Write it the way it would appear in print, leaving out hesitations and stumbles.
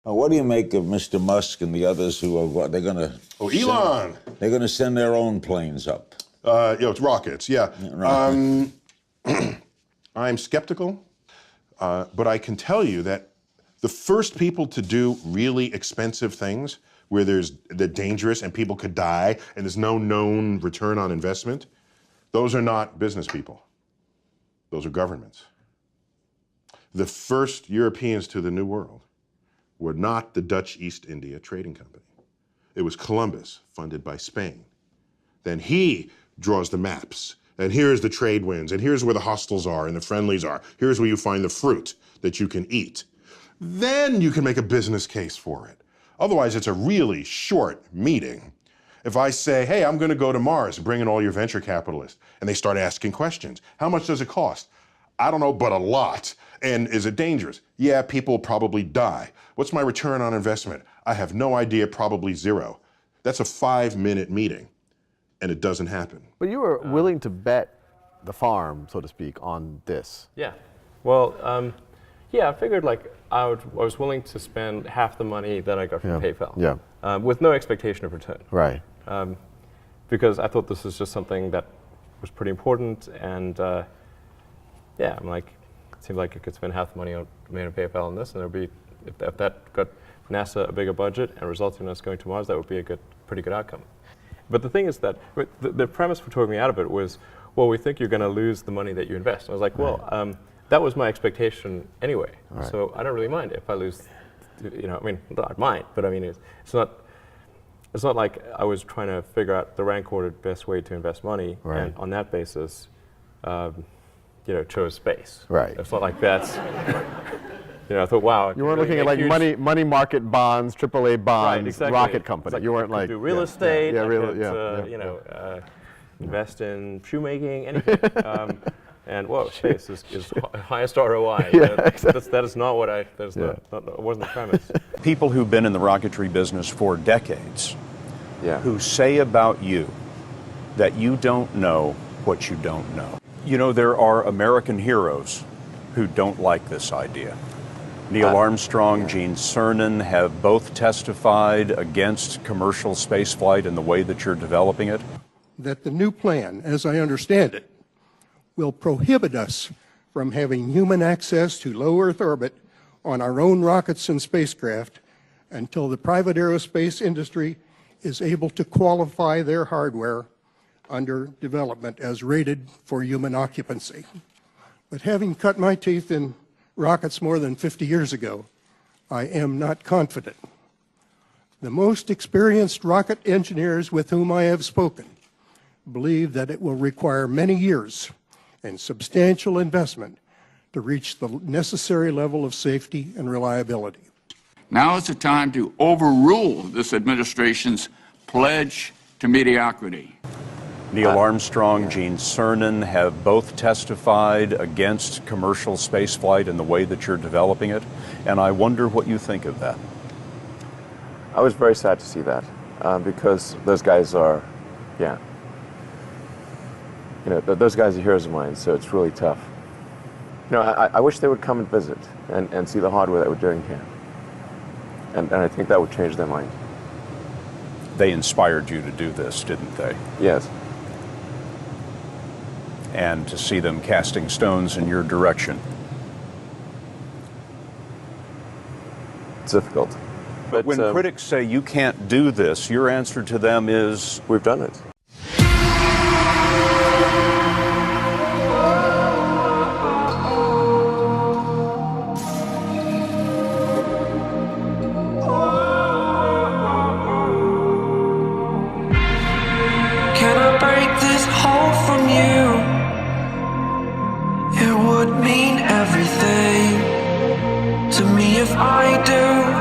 What do you make of Mr. Musk and the others who are they're going to? Oh, Elon! They're going to send their own planes up. It's rockets. Yeah. Right. I'm skeptical, but I can tell you that the first people to do really expensive things, where they're dangerous and people could die and there's no known return on investment, those are not business people. Those are governments. The first Europeans to the New World were not the Dutch East India Trading Company. It was Columbus, funded by Spain. Then he draws the maps, and here's the trade winds, and here's where the hostiles are and the friendlies are. Here's where you find the fruit that you can eat. Then you can make a business case for it. Otherwise, it's a really short meeting. If I say, hey, I'm going to go to Mars, bring in all your venture capitalists, and they start asking questions. How much does it cost? I don't know, but a lot. And is it dangerous? Yeah, people probably die. What's my return on investment? I have no idea, probably zero. That's a 5-minute meeting, and it doesn't happen. But you were willing to bet the farm, so to speak, on this. Yeah. Well, yeah, I figured like I was willing to spend half the money that I got from PayPal. With no expectation of return. Right. Because I thought this was just something that was pretty important, and yeah, I'm like, it seemed like I could spend half the money on PayPal on this, and there'd be, if that got NASA a bigger budget and resulted in us going to Mars, that would be a pretty good outcome. But the thing is that the premise for talking me out of it was, well, we think you're going to lose the money that you invest. And I was like, well, that was my expectation anyway. Right. So I don't really mind if I lose. You know, I mean, I might, but I mean, it's not like I was trying to figure out the rank ordered best way to invest money, and on that basis, you know, chose space. Right. It's not like that's. You know, I thought, wow. You weren't looking at like money market bonds, AAA bonds, right, exactly. rocket company. Like you weren't like do real estate. You know, invest in shoemaking, anything. And whoa, space is highest ROI. Exactly. That is not what I. That wasn't the premise. People who've been in the rocketry business for decades, who say about you that you don't know what you don't know. You know, there are American heroes who don't like this idea. Neil Armstrong, Gene Cernan have both testified against commercial spaceflight and the way that you're developing it. That the new plan, as I understand it, will prohibit us from having human access to low Earth orbit on our own rockets and spacecraft until the private aerospace industry is able to qualify their hardware under development as rated for human occupancy. But having cut my teeth in rockets more than 50 years ago, I am not confident. The most experienced rocket engineers with whom I have spoken believe that it will require many years and substantial investment to reach the necessary level of safety and reliability. Now is the time to overrule this administration's pledge to mediocrity. Neil Armstrong, Gene Cernan have both testified against commercial spaceflight and the way that you're developing it, and I wonder what you think of that. I was very sad to see that, because those guys are, you know, those guys are heroes of mine, so it's really tough. You know, I wish they would come and visit and see the hardware that we're doing here. And I think that would change their mind. They inspired you to do this, didn't they? Yes. And to see them casting stones in your direction. It's difficult. But when critics say you can't do this, your answer to them is, we've done it. Can I break this hold from you? It would mean everything to me if I do.